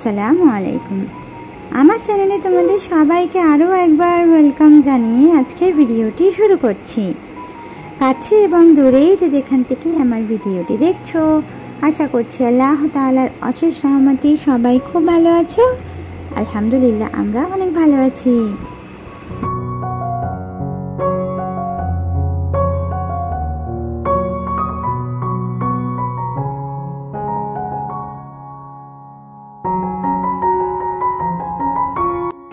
আসসালামু আলাইকুম। আমার চ্যানেলে তোমাদের সবাইকে আরও একবার ওয়েলকাম জানিয়ে আজকের ভিডিওটি শুরু করছি। কাছে এবং দূরেই যেখান থেকে আমার ভিডিওটি দেখছো, আশা করছি আল্লাহ তাআলার অশেষ রহমতে সবাই খুব ভালো আছো। আলহামদুলিল্লাহ, আমরা অনেক ভালো আছি।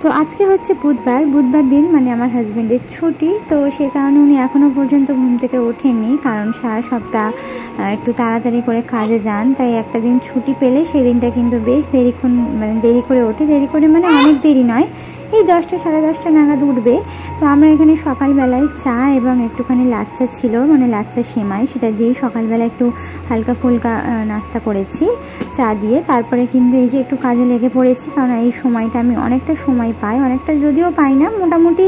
তো আজকে হচ্ছে বুধবার দিন, মানে আমার হাজবেন্ডের ছুটি। তো সে কারণে উনি এখনও পর্যন্ত ঘুম থেকে ওঠেনি, কারণ সারা সপ্তাহ একটু তাড়াতাড়ি করে কাজে যান। তাই একটা দিন ছুটি পেলে সেই দিনটা কিন্তু বেশ দেরি করে ওঠে। দেরি করে মানে অনেক দেরি নয়, এই 10টা সাড়ে 10টা নাগাদ উঠবে। তো আমরা এখানে সকালবেলায় চা এবং একটুখানি লাচ্চা ছিল, মানে লাচ্চা সেমাই, সেটা দিয়েই সকালবেলা একটু হালকা ফুলকা নাস্তা করেছি চা দিয়ে। তারপরে কিন্তু এই যে একটু কাজে লেগে পড়েছি, কারণ এই সময়টা আমি অনেকটা সময় পাই, অনেকটা যদিও পাই না, মোটামুটি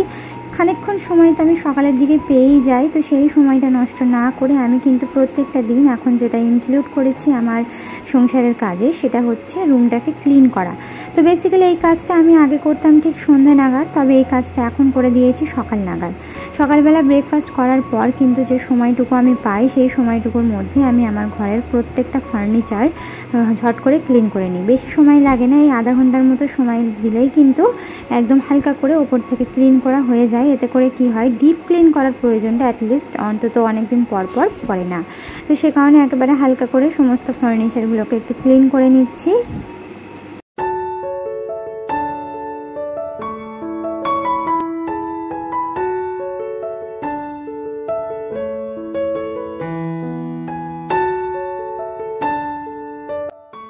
খানিকক্ষণ সময় তো আমি সকালের দিকে পেয়েই যাই। তো সেই সময়টা নষ্ট না করে আমি কিন্তু প্রত্যেকটা দিন এখন যেটা ইনক্লুড করেছি আমার সংসারের কাজে, সেটা হচ্ছে রুমটাকে ক্লিন করা। তো বেসিক্যালি এই কাজটা আমি আগে করতাম ঠিক সন্ধ্যা নাগাদ, তবে এই কাজটা এখন করে দিয়েছি সকাল নাগাদ। সকালবেলা ব্রেকফাস্ট করার পর কিন্তু যে সময়টুকু আমি পাই, সেই সময়টুকুর মধ্যে আমি আমার ঘরের প্রত্যেকটা ফার্নিচার ঝট করে ক্লিন করে নিই। বেশি সময় লাগে না, এই আধা ঘন্টার মতো সময় দিলেই কিন্তু একদম হালকা করে ওপর থেকে ক্লিন করা হয়ে যায়। এতে করে কি হয়, ডিপ ক্লিন করার প্রয়োজনটা অ্যাটলিস্ট অন্তত অনেকদিন পর পড়ে না। তো সে কারণে একেবারে হালকা করে সমস্ত ফার্নিচারগুলোকে একটু ক্লিন করে নিচ্ছি।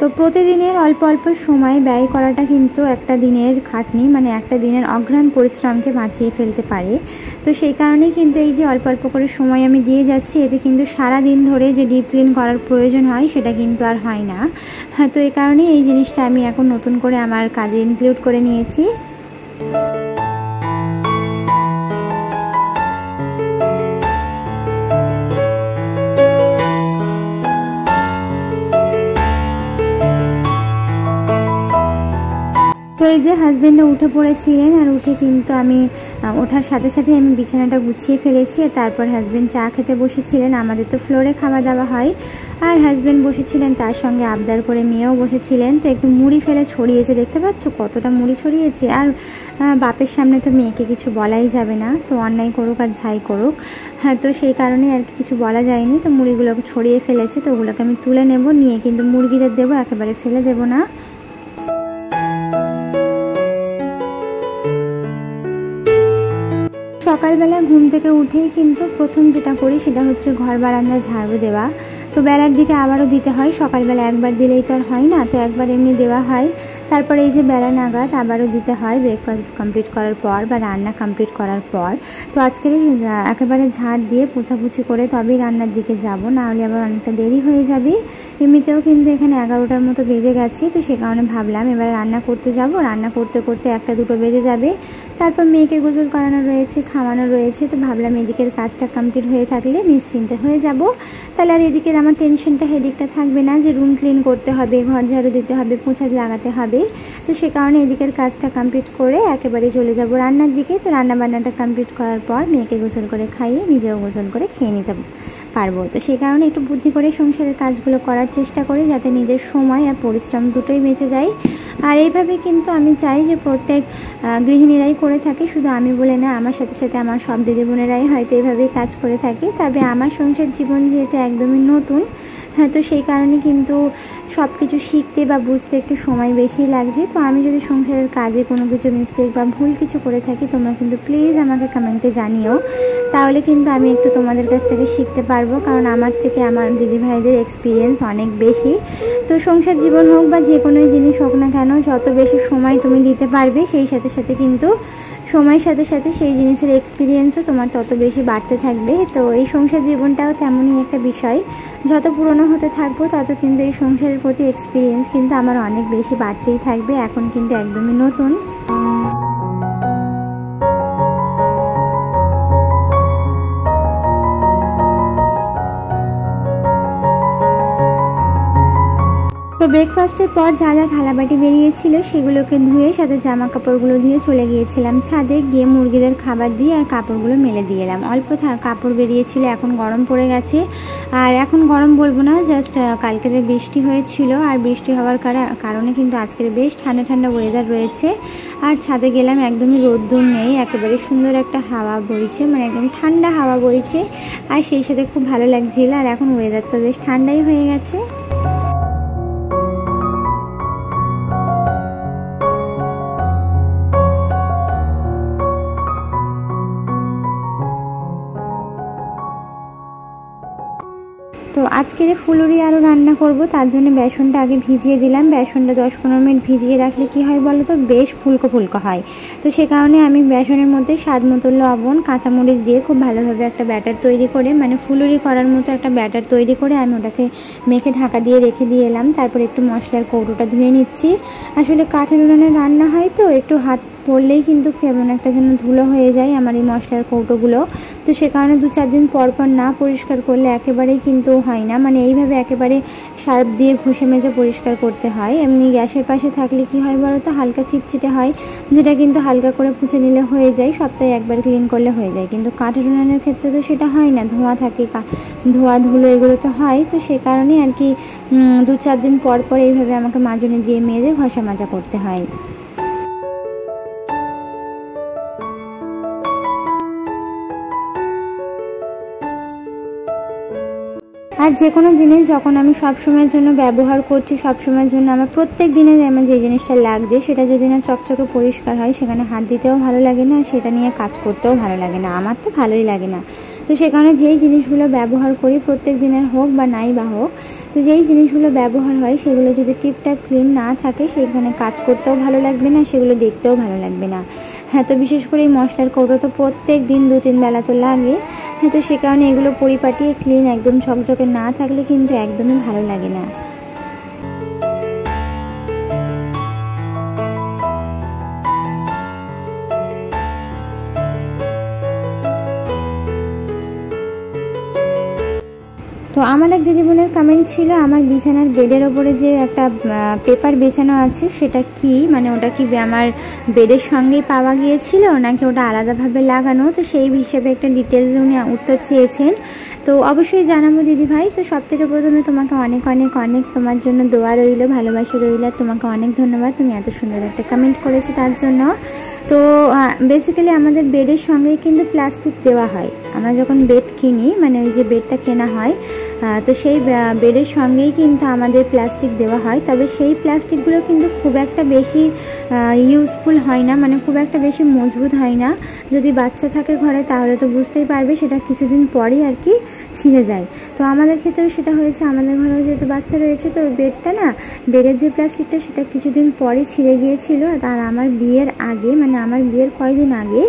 তো প্রতিদিনের অল্প অল্প সময় ব্যয় করাটা কিন্তু একটা দিনের খাটনি, মানে একটা দিনের অঘ্রাণ পরিশ্রমকে বাঁচিয়ে ফেলতে পারে। তো সেই কারণেই কিন্তু এই যে অল্প অল্প করে সময় আমি দিয়ে যাচ্ছি, এতে কিন্তু সারা দিন ধরে যে ডিপ ক্লিন করার প্রয়োজন হয় সেটা কিন্তু আর হয় না। হ্যাঁ, তো এই কারণেই এই জিনিসটা আমি এখন নতুন করে আমার কাজে ইনক্লুড করে নিয়েছি। তো এই যে হাজব্যান্ডও উঠে পড়েছিলেন, আর উঠে কিন্তু আমি ওঠার সাথে সাথে আমি বিছানাটা গুছিয়ে ফেলেছি। তারপর হাজব্যান্ড চা খেতে বসেছিলেন। আমাদের তো ফ্লোরে খাওয়া দাওয়া হয়, আর হাজব্যান্ড বসেছিলেন, তার সঙ্গে আবদার করে মেয়েও বসেছিলেন। তো একটু মুড়ি ফেলে ছড়িয়েছে, দেখতে পাচ্ছ কতটা মুড়ি ছড়িয়েছে। আর বাপের সামনে তো মেয়েকে কিছু বলাই যাবে না, তো অন্যায় করুক আর যাই করুক। হ্যাঁ, তো সেই কারণে আর কিছু বলা যায়নি। তো মুড়িগুলোকে ছড়িয়ে ফেলেছে, তো ওগুলোকে আমি তুলে নেব, নিয়ে কিন্তু মুরগিদের দেবো, একেবারে ফেলে দেবো না। সকালবেলা ঘুম থেকে উঠেই কিন্তু প্রথম যেটা করি সেটা হচ্ছে ঘর বারান্দা ঝাড়ু দেওয়া। তো বেলার দিকে আবারও দিতে হয়, সকালবেলা একবার দিলেই তো আর হয় না, তো একবার এমনি দেওয়া হয়। তারপরে এই যে বেলা নাগাদ আবারও দিতে হয় ব্রেকফাস্ট কমপ্লিট করার পর বা রান্না কমপ্লিট করার পর। তো আজকের একেবারে ঝাড় দিয়ে পোছাপুছি করে তবেই রান্নার দিকে যাব, না হলে আবার অনেকটা দেরি হয়ে যাবে। এমনিতেও কিন্তু এখানে 11টার মতো বেজে গেছে। তো সে কারণে ভাবলাম এবার রান্না করতে যাব, রান্না করতে করতে 1টা 2টো বেজে যাবে। তারপর মেয়েকে গোসল করানো রয়েছে, খাওয়ানো রয়েছে। তো ভাবলাম এদিকের কাজটা কমপ্লিট হয়ে থাকলে নিশ্চিন্তে হয়ে যাব, তাহলে আর এদিকের আমার টেনশনটা হেডেকটা থাকবে না যে রুম ক্লিন করতে হবে, ঘর ঝাড়ু দিতে হবে, পোছা লাগাতে হবে। তো সে কারণে এদিকের কাজটা কমপ্লিট করে একেবারে চলে যাব রান্নার দিকে। তো রান্না বান্নাটা কমপ্লিট করার পর মেয়েকে গোসল করে খাইয়ে নিজেও গোসল করে খেয়ে নিতে পারবো। তো সেই কারণে একটু বুদ্ধি করে সংসারের কাজগুলো করার চেষ্টা করি, যাতে নিজের সময় আর পরিশ্রম দুটোই বেঁচে যায়। আর এইভাবে কিন্তু আমি চাই যে প্রত্যেক গৃহিণীরাই করে থাকে, শুধু আমি বলে না, আমার সাথে সাথে আমার সব দিদি বোনেরাই হয়তো এইভাবেই কাজ করে থাকে। তবে আমার সংসার জীবন যেহেতু একদমই নতুন, হ্যাঁ, তো সেই কারণে কিন্তু সব কিছু শিখতে বা বুঝতে একটু সময় বেশি লাগছে। তো আমি যদি সংসারের কাজে কোনো কিছু মিস্টেক বা ভুল কিছু করে থাকি, তোমরা কিন্তু প্লিজ আমাকে কমেন্টে জানিও, তাহলে কিন্তু আমি একটু তোমাদের কাছ থেকে শিখতে পারবো, কারণ আমার থেকে আমার দিদিভাইদের এক্সপিরিয়েন্স অনেক বেশি। তো সংসার জীবন হোক বা যে কোনো জিনিস হোক না কেন, যত বেশি সময় তুমি দিতে পারবে, সেই সাথে সাথে কিন্তু সময়ের সাথে সাথে সেই জিনিসের এক্সপিরিয়েন্সও তোমার তত বেশি বাড়তে থাকবে। তো এই সংসার জীবনটাও তেমনই একটা বিষয়, যত পুরনো হতে থাকবো তত কিন্তু এই সংসারের প্রতি এক্সপিরিয়েন্স কিন্তু আমার অনেক বেশি বাড়তেই থাকবে। এখন কিন্তু একদমই নতুন। তো ব্রেকফাস্টের পর যা যা থালাবাটি বেরিয়েছিল সেগুলোকে ধুয়ে সাথে জামা কাপড়গুলো দিয়ে চলে গিয়েছিলাম ছাদে, গিয়ে মুরগিদের খাবার দিয়ে আর কাপড়গুলো মেলে দিয়ে এলাম। অল্প কাপড় বেরিয়েছিল, এখন গরম পড়ে গেছে। আর এখন গরম বলবো না, জাস্ট কালকের বৃষ্টি হয়েছিল আর বৃষ্টি হওয়ার কারণে কিন্তু আজকের বেশ ঠান্ডা ঠান্ডা ওয়েদার রয়েছে। আর ছাদে গেলাম, একদমই রোদ্দুর নেই, একেবারে সুন্দর একটা হাওয়া বইছে, মানে একদম ঠান্ডা হাওয়া বইছে আর সেই সাথে খুব ভালো লাগছিল। আর এখন ওয়েদার তো বেশ ঠান্ডাই হয়ে গেছে। তো আজকের ফুলুরি আরও রান্না করব, তার জন্য বেসনটা আগে ভিজিয়ে দিলাম। বেসনটা 10-15 মিনিট ভিজিয়ে রাখলে কি হয় বলো তো, বেশ ফুলকো ফুলকো হয়। তো সে কারণে আমি বেসনের মধ্যে স্বাদ মতো লবণ, কাঁচামরিচ দিয়ে খুব ভালোভাবে একটা ব্যাটার তৈরি করে, মানে ফুলুরি করার মতো একটা ব্যাটার তৈরি করে আমি ওটাকে মেখে ঢাকা দিয়ে রেখে দিয়ে এলাম। তারপর একটু মশলার কৌটোটা ধুয়ে নিচ্ছি। আসলে কাঠের উনুনে রান্না হয় তো একটু হাত পড়লেই কিন্তু কেমন একটা যেন ধুলো হয়ে যায় আমার এই মশলার কৌটোগুলো। তো সে কারণে 2-4 দিন পর পর না পরিষ্কার করলে একেবারেই কিন্তু হয় না, মানে এইভাবে একেবারে সার্ফ দিয়ে ঘষে মেজে পরিষ্কার করতে হয়। এমনি গ্যাসের পাশে থাকলে কি হয় বলো তো, হালকা চিটচিটে হয়, যেটা কিন্তু হালকা করে মুছে নিলে হয়ে যায়, সপ্তাহে একবার ক্লিন করলে হয়ে যায়। কিন্তু কাঠের উনুনের ক্ষেত্রে তো সেটা হয় না, ধোঁয়া থাকে, ধোঁয়া ধুলো এগুলো তো হয়। তো সে কারণে আর কি 2-4 দিন পর পর এইভাবে আমাকে মাজনি দিয়ে মেজে ঘষা মাজা করতে হয়। আর যে কোনো জিনিস যখন আমি সবসময়ের জন্য ব্যবহার করছি, সবসময়ের জন্য আমার প্রত্যেক দিনে আমার যে জিনিসটা লাগছে সেটা যদি না চকচকে পরিষ্কার হয়, সেখানে হাত দিতেও ভালো লাগে না, সেটা নিয়ে কাজ করতেও ভালো লাগে না, আমার তো ভালোই লাগে না। তো সে কারণে যেই জিনিসগুলো ব্যবহার করি প্রত্যেক দিনের হোক বা নাই বা হোক, তো যেই জিনিসগুলো ব্যবহার হয় সেগুলো যদি টিপটাপ ক্লিন না থাকে, সেখানে কাজ করতেও ভালো লাগবে না, সেগুলো দেখতেও ভালো লাগবে না। হ্যাঁ, তো বিশেষ করে এই মশলার কৌটো তো প্রত্যেক দিন 2-3 বেলা তো লাগে। হ্যাঁ, তো সে কারণে এগুলো পরিপাটিয়ে ক্লিন একদম ঝকঝকে না থাকলে কিন্তু একদমই ভালো লাগে না। তো আমার এক দিদিবোনের কমেন্ট ছিল, আমার বিছানার বেডের ওপরে যে একটা পেপার বেছানো আছে সেটা কি, মানে ওটা কি আমার বেডের সঙ্গেই পাওয়া গিয়েছিল নাকি ওটা আলাদাভাবে লাগানো। তো সেই হিসেবে একটা ডিটেলস উনি উত্তর চেয়েছেন, তো অবশ্যই জানাবো দিদিভাই। তো সব থেকে প্রথমে তোমাকে অনেক অনেক অনেক তোমার জন্য দোয়া রইল, ভালোবাসা রইল, তোমাকে অনেক ধন্যবাদ, তুমি এত সুন্দর একটা কমেন্ট করেছো তার জন্য। তো বেসিক্যালি আমাদের বেডের সঙ্গেই কিন্তু প্লাস্টিক দেওয়া হয়, আমরা যখন বেড কিনি, মানে ওই যে বেডটা কেনা হয়, তো সেই বেডের সঙ্গেই কিন্তু আমাদের প্লাস্টিক দেওয়া হয়। তবে সেই প্লাস্টিকগুলো কিন্তু খুব একটা বেশি ইউজফুল হয় না, মানে খুব একটা বেশি মজবুত হয় না। যদি বাচ্চা থাকে ঘরে তাহলে তো বুঝতেই পারবে, সেটা কিছুদিন পরেই আর কি ছিঁড়ে যায়। তো আমাদের ক্ষেত্রেও সেটা হয়েছে, আমাদের ঘরেও যেহেতু বাচ্চা রয়েছে, তো বেডটা না, বেডের যে প্লাস্টিকটা সেটা কিছুদিন পরে ছিঁড়ে গিয়েছিল। আর আমার বিয়ের আগে, মানে আমার বিয়ের কয়েকদিন আগে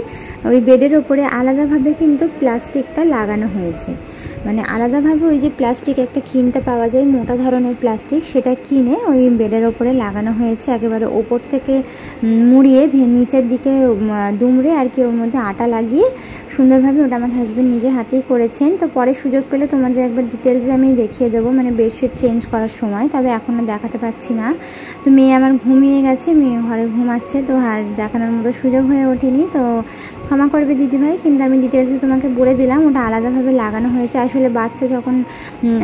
ওই বেডের ওপরে আলাদাভাবে কিন্তু প্লাস্টিকটা লাগানো হয়েছে, মানে আলাদাভাবে ওই যে প্লাস্টিক একটা কিনতে পাওয়া যায় মোটা ধরনের প্লাস্টিক, সেটা কিনে ওই বেডের ওপরে লাগানো হয়েছে, একেবারে ওপর থেকে মুড়িয়ে নিচের দিকে দুমড়ে আর কি ওর মধ্যে আটা লাগিয়ে সুন্দরভাবে, ওটা আমার হাজব্যান্ড নিজে হাতেই করেছেন। তো পরে সুযোগ পেলে তোমাদের একবার ডিটেলসে আমি দেখিয়ে দেবো, মানে বেডশিট চেঞ্জ করার সময়, তবে এখনও দেখাতে পারছি না। তো মেয়ে আমার ঘুমিয়ে গেছে, মেয়ে ঘরে ঘুমাচ্ছে, তো আর দেখানোর মতো সুযোগ হয়ে ওঠেনি, তো ক্ষমা করবে দিদিভাই। কিন্তু আমি ডিটেলসে তোমাকে বলে দিলাম, ওটা আলাদাভাবে লাগানো হয়েছে। আসলে বাচ্চা যখন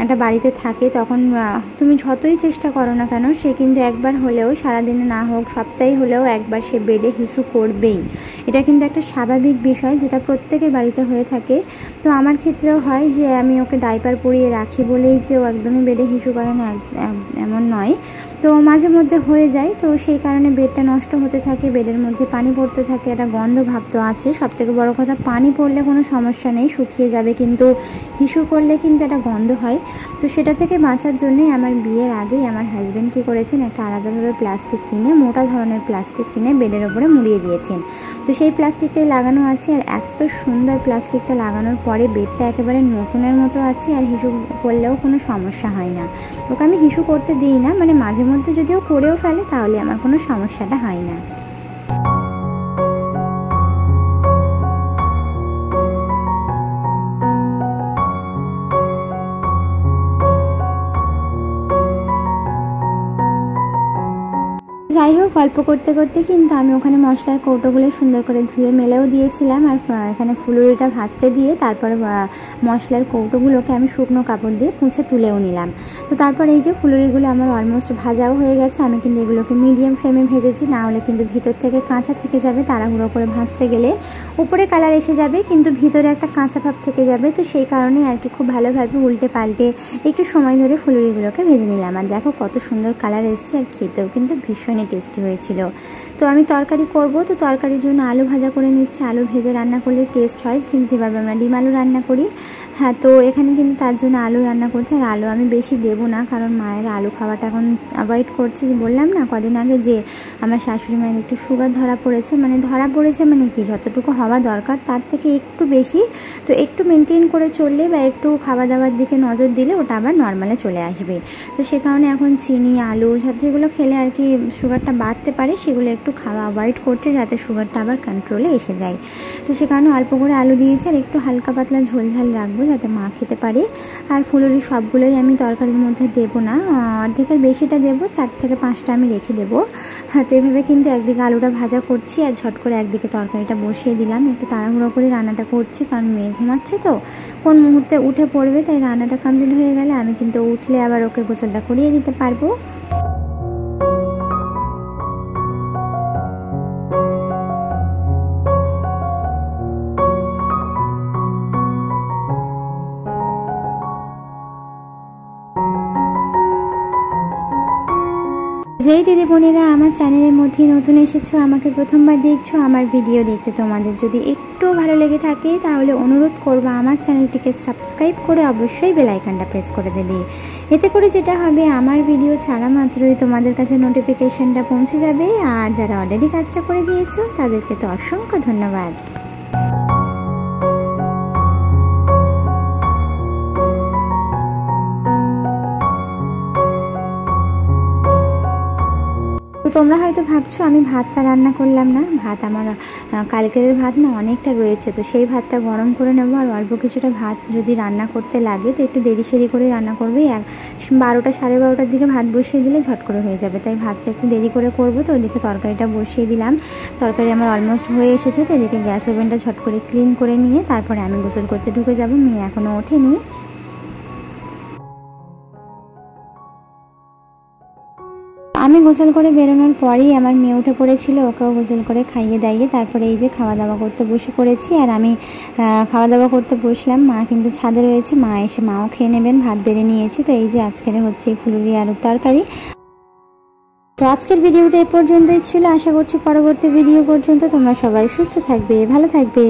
একটা বাড়িতে থাকে তখন তুমি যতই চেষ্টা করো না কেন, সে কিন্তু একবার হলেও, সারাদিনে না হোক সপ্তাহে হলেও একবার সে বেডে হিসু করবেই। এটা কিন্তু একটা স্বাভাবিক বিষয়, যেটা প্রত্যেকের বাড়িতে হয়ে থাকে। তো আমার ক্ষেত্রেও হয় যে আমি ওকে ডাইপার পরিয়ে রাখি বলেই যে ও একদমই বেডে হিসু করে না, এমন নয়। তো মাঝে মধ্যে হয়ে যায়, তো সেই কারণে বেডটা নষ্ট হতে থাকে, বেডের মধ্যে পানি পড়তে থাকে, একটা গন্ধ ভাব তো আছে। সবথেকে বড় কথা, পানি পড়লে কোনো সমস্যা নেই, শুকিয়ে যাবে, কিন্তু হিসু করলে কিন্তু একটা গন্ধ হয়। তো সেটা থেকে বাঁচার জন্যই আমার বিয়ের আগেই আমার হাজব্যান্ড কী করেছেন, একটা আলাদাভাবে প্লাস্টিক কিনে, মোটা ধরনের প্লাস্টিক কিনে বেডের ওপরে মুড়িয়ে দিয়েছেন। তো সেই প্লাস্টিকটাই লাগানো আছে, আর এত সুন্দর প্লাস্টিকটা লাগানোর পরে বেডটা একেবারে নতুনের মতো আছে, আর হিসু করলেও কোনো সমস্যা হয় না। ওকে আমি হিসু করতে দিই না, মানে মাঝে মধ্যে যদিও করেও ফেলে তাহলে আমার কোনো সমস্যাটা হয় না। গল্প করতে করতে কিন্তু আমি ওখানে মশলার কৌটোগুলো সুন্দর করে ধুয়ে মেলেও দিয়েছিলাম, আর এখানে ফুলুরিটা ভাজতে দিয়ে তারপরে মশলার কৌটোগুলোকে আমি শুকনো কাপড় দিয়ে মুছে তুলেও নিলাম। তো তারপর এই যে ফুলুরিগুলো আমার অলমোস্ট ভাজাও হয়ে গেছে। আমি কিন্তু এগুলোকে মিডিয়াম ফ্লেমে ভেজেছি, না হলে কিন্তু ভিতর থেকে কাঁচা থেকে যাবে, তাড়াহুড়ো করে ভাজতে গেলে উপরে কালার এসে যাবে কিন্তু ভিতরে একটা কাঁচা ভাব থেকে যাবে। তো সেই কারণে আর কি খুব ভালোভাবে উল্টে পাল্টে একটু সময় ধরে ফুলুরিগুলোকে ভেজে নিলাম। আর দেখো কত সুন্দর কালার এসছে, আর খেতেও কিন্তু ভীষণই টেস্টি হয়েছিল। তো আমি তরকারি করব, তো তরকারির জন্য আলু ভাজা করে নিচ্ছি। আলু ভেজে রান্না করলে টেস্ট হয়, কিন্তু যেভাবে আমরা ডিম আলু রান্না করি। হ্যাঁ, তো এখানে কিন্তু তার জন্য আলু রান্না করছি। আর আলু আমি বেশি দেবো না, কারণ মায়ের আলু খাওয়াটা এখন অ্যাভয়েড করছে। বললাম না কদিন আগে যে আমার শাশুড়ি মায়ের একটু সুগার ধরা পড়েছে, মানে কি যতটুকু হওয়া দরকার তার থেকে একটু বেশি। তো একটু মেনটেন করে চললে বা একটু খাওয়া দাওয়ার দিকে নজর দিলে ওটা আবার নর্মালে চলে আসবে। তো সে কারণে এখন চিনি আলু যেগুলো খেলে আর কি সুগারটা বাড়তে পারে সেগুলো একটু খাওয়া অ্যাভয়েড করছে, যাতে সুগারটা আবার কন্ট্রোলে এসে যায়। তো সে কারণে অল্প করে আলু দিয়েছি, আর একটু হালকা পাতলা ঝোল ঝাল রাখবো যাতে মা খেতে পারে। আর ফুলুরি সবগুলোই আমি তরকারির মধ্যে দেবো না, অর্ধেকের বেশিটা দেবো, 4 থেকে 5টা আমি রেখে দেবো। হ্যাঁ, তো এইভাবে কিন্তু একদিকে আলুটা ভাজা করছি আর ঝট করে একদিকে তরকারিটা বসিয়ে দিলাম। একটু তাড়াহুড়ো করে রান্নাটা করছি, কারণ মেয়ে ঘুমাচ্ছে তো কোন মুহূর্তে উঠে পড়বে, তাই রান্নাটা কমপ্লিট হয়ে গেলে আমি কিন্তু উঠলে আবার ওকে গোসলটা করিয়ে দিতে পারবো। যেই দিদি বোনেরা আমার চ্যানেলের মধ্যে নতুন এসেছো, আমাকে প্রথমবার দেখছো, আমার ভিডিও দেখতে তোমাদের যদি একটু ভালো লেগে থাকে তাহলে অনুরোধ করবো আমার চ্যানেলটিকে সাবস্ক্রাইব করে অবশ্যই বেল আইকনটা প্রেস করে দেবে। এতে করে যেটা হবে, আমার ভিডিও ছাড়া মাত্রই তোমাদের কাছে নোটিফিকেশনটা পৌঁছে যাবে। আর যারা অলরেডি কাজটা করে দিয়েছো তাদেরকে তো অসংখ্য ধন্যবাদ। তো তোমরা হয়তো ভাবছো আমি ভাতটা রান্না করলাম না। ভাত আমার কালকের ভাত না অনেকটা রয়েছে, তো সেই ভাতটা গরম করে নেবো। আর অল্প কিছুটা ভাত যদি রান্না করতে লাগে তো একটু দেরি সেরি করে রান্না করবে। 12টা 12:30টার দিকে ভাত বসিয়ে দিলে ঝট করে হয়ে যাবে, তাই ভাতটা একটু দেরি করে করবো। তো ওদিকে তরকারিটা বসিয়ে দিলাম। তরকারি আমার অলমোস্ট হয়ে এসেছে, তো এদিকে গ্যাস ওভেনটা ঝট করে ক্লিন করে নিয়ে তারপরে আমি গোসল করতে ঢুকে যাবো। মেয়ে এখনও ওঠেনি। আমি গোসল করে বেরোনোর পরেই আমার মেয়ে উঠে পড়েছিল, ওকেও গোসল করে খাইয়ে দাইয়ে তারপরে এই যে খাওয়া দাওয়া করতে বসে পড়েছি। আর আমি খাওয়া দাওয়া করতে বসলাম, মা কিন্তু ছাদে রয়েছে, মা এসে মাও খেয়ে নেবেন। ভাত বেড়ে নিয়েছি। তো এই যে আজকের হচ্ছে ফুলুরি আলুর তরকারি। তো আজকের ভিডিওটা এ পর্যন্তই ছিল। আশা করছি পরবর্তী ভিডিও পর্যন্ত তোমরা সবাই সুস্থ থাকবে, ভালো থাকবে।